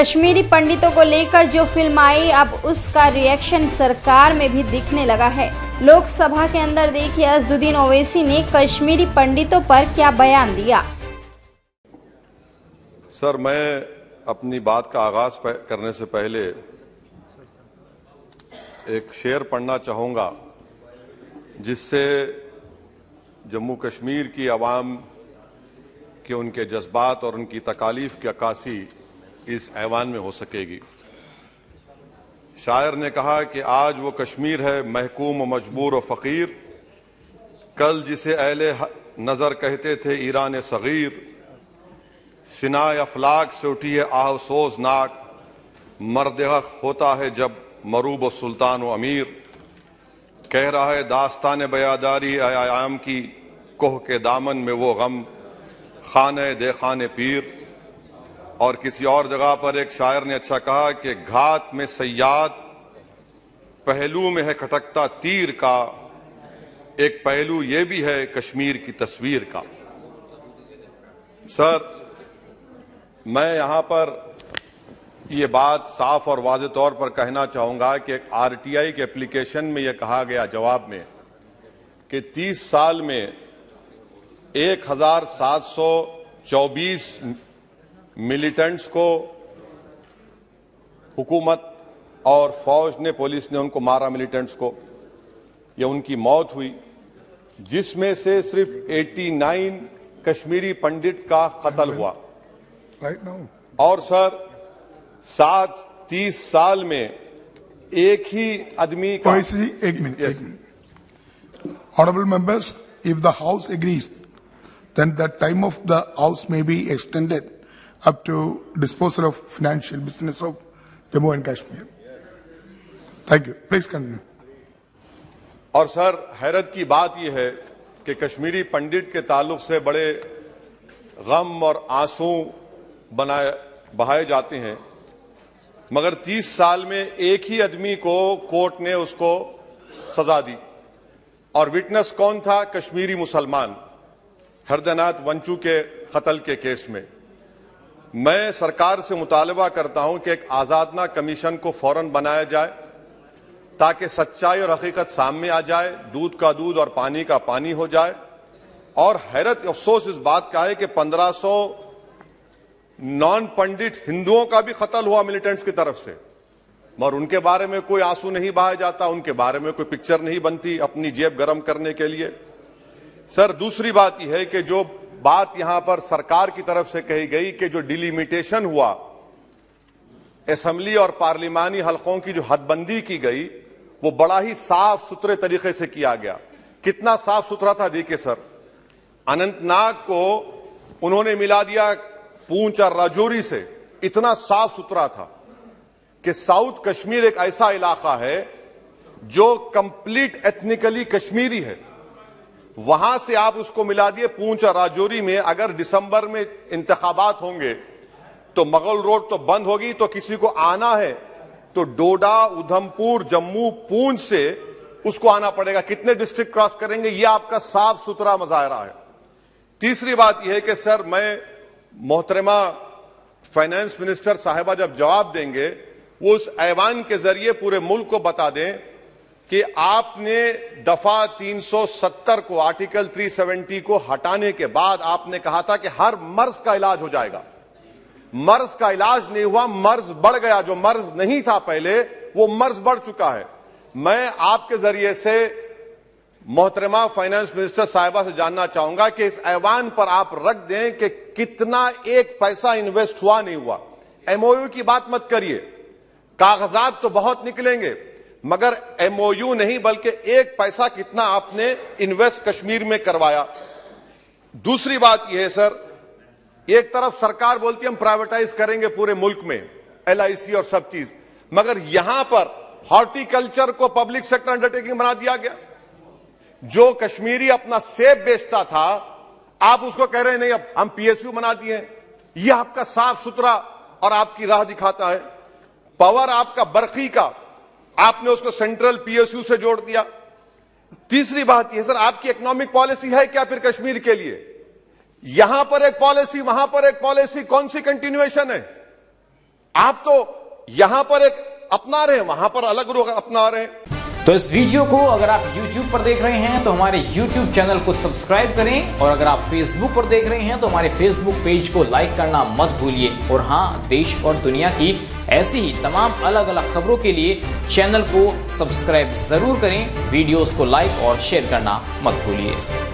कश्मीरी पंडितों को लेकर जो फिल्म आई, अब उसका रिएक्शन सरकार में भी दिखने लगा है। लोकसभा के अंदर देखिए असदुद्दीन ओवैसी ने कश्मीरी पंडितों पर क्या बयान दिया। सर, मैं अपनी बात का आगाज करने से पहले एक शेर पढ़ना चाहूंगा जिससे जम्मू कश्मीर की आवाम के उनके जज्बात और उनकी तकालीफ की अक्कासी इस ऐवान में हो सकेगी। शायर ने कहा कि आज वो कश्मीर है महकूम व मजबूर व फकीर, कल जिसे अहले नजर कहते थे ईरान सगीर, सिनाए अफलाक से उठी है आह सोजनाक, मर्द-ए-हक होता है जब मरूब व सुल्तान व अमीर, कह रहा है दास्तान बयादारी आयाम की कोह के दामन में वो गम खाने दे खाने पीर। और किसी और जगह पर एक शायर ने अच्छा कहा कि घात में सयाद पहलू में है खटकता तीर का, एक पहलू ये भी है कश्मीर की तस्वीर का। सर, मैं यहां पर ये बात साफ और वाज़ेह तौर पर कहना चाहूंगा कि एक आरटीआई के एप्लीकेशन में यह कहा गया जवाब में कि 30 साल में 1724 मिलिटेंट्स को हुकूमत और फौज ने, पुलिस ने उनको मारा, मिलिटेंट्स को, या उनकी मौत हुई, जिसमें से सिर्फ 89 कश्मीरी पंडित का कत्ल हुआ। और सर 30 साल में एक ही आदमी का। एक minute. Honorable members, if the House agrees, then the time of the House may be extended up to disposal of financial business of Jammu and Kashmir. Thank you. Please continue. और sir, हैरत की बात यह है कि कश्मीरी पंडित के ताल्लुक से बड़े गम और आंसू बहाए जाते हैं, मगर 30 साल में एक ही आदमी को कोर्ट ने उसको सजा दी। और विटनेस कौन था? कश्मीरी मुसलमान हरदनाथ वंचू के कत्ल के केस में। मैं सरकार से मुतालबा करता हूं कि एक आजादना कमीशन को फौरन बनाया जाए ताकि सच्चाई और हकीकत सामने आ जाए, दूध का दूध और पानी का पानी हो जाए। और हैरत अफसोस इस बात का है कि 1500 नॉन पंडित हिंदुओं का भी कत्ल हुआ मिलिटेंट्स की तरफ से, मगर उनके बारे में कोई आंसू नहीं बहाया जाता, उनके बारे में कोई पिक्चर नहीं बनती अपनी जेब गर्म करने के लिए। सर, दूसरी बात यह है कि जो बात यहां पर सरकार की तरफ से कही गई कि जो डिलिमिटेशन हुआ, असेंबली और पार्लिमानी हलकों की जो हदबंदी की गई, वो बड़ा ही साफ सुथरे तरीके से किया गया। कितना साफ सुथरा था देखिए सर, अनंतनाग को उन्होंने मिला दिया पूंछ और राजौरी से। इतना साफ सुथरा था कि साउथ कश्मीर एक ऐसा इलाका है जो कंप्लीट एथनिकली कश्मीरी है, वहां से आप उसको मिला दिए पूंछ और राजौरी में। अगर दिसंबर में इंतखाबात होंगे तो मुगल रोड तो बंद होगी, तो किसी को आना है तो डोडा, उधमपुर, जम्मू, पूंछ से उसको आना पड़ेगा। कितने डिस्ट्रिक्ट क्रॉस करेंगे? यह आपका साफ सुथरा मुजाहरा है। तीसरी बात यह है कि सर, मैं मोहतरमा फाइनेंस मिनिस्टर साहिबा जब जवाब देंगे, वो उस ऐवान के जरिए पूरे मुल्क को बता दें कि आपने दफा 370 को, आर्टिकल 370 को हटाने के बाद आपने कहा था कि हर मर्ज का इलाज हो जाएगा। मर्ज का इलाज नहीं हुआ, मर्ज बढ़ गया। जो मर्ज नहीं था पहले, वो मर्ज बढ़ चुका है। मैं आपके जरिए से मोहतरमा फाइनेंस मिनिस्टर साहिबा से जानना चाहूंगा कि इस ऐवान पर आप रख दें कि कितना एक पैसा इन्वेस्ट हुआ नहीं हुआ। एमओयू की बात मत करिए, कागजात तो बहुत निकलेंगे, मगर एमओयू नहीं बल्कि एक पैसा कितना आपने इन्वेस्ट कश्मीर में करवाया। दूसरी बात यह है सर, एक तरफ सरकार बोलती है हम प्राइवेटाइज करेंगे पूरे मुल्क में, एलआईसी और सब चीज, मगर यहां पर हॉर्टिकल्चर को पब्लिक सेक्टर अंडरटेकिंग बना दिया गया। जो कश्मीरी अपना सेब बेचता था, आप उसको कह रहे हैं नहीं अब हम पीएसयू बना दिए हैं। यह आपका साफ सुथरा और आपकी राह दिखाता है। पावर आपका बरकी का, आपने उसको सेंट्रल पीएसयू से जोड़ दिया। तीसरी बात यह सर, आपकी इकोनॉमिक पॉलिसी है क्या फिर कश्मीर के लिए? यहां पर एक पॉलिसी, वहां पर एक पॉलिसी, कौन सी कंटिन्यूएशन है? आप तो यहां पर एक अपना रहे हैं, वहां पर अलग लोग अपना रहे हैं। तो इस वीडियो को अगर आप YouTube पर देख रहे हैं तो हमारे YouTube चैनल को सब्सक्राइब करें, और अगर आप Facebook पर देख रहे हैं तो हमारे Facebook पेज को लाइक करना मत भूलिए। और हाँ, देश और दुनिया की ऐसी ही तमाम अलग अलग खबरों के लिए चैनल को सब्सक्राइब जरूर करें, वीडियोस को लाइक और शेयर करना मत भूलिए।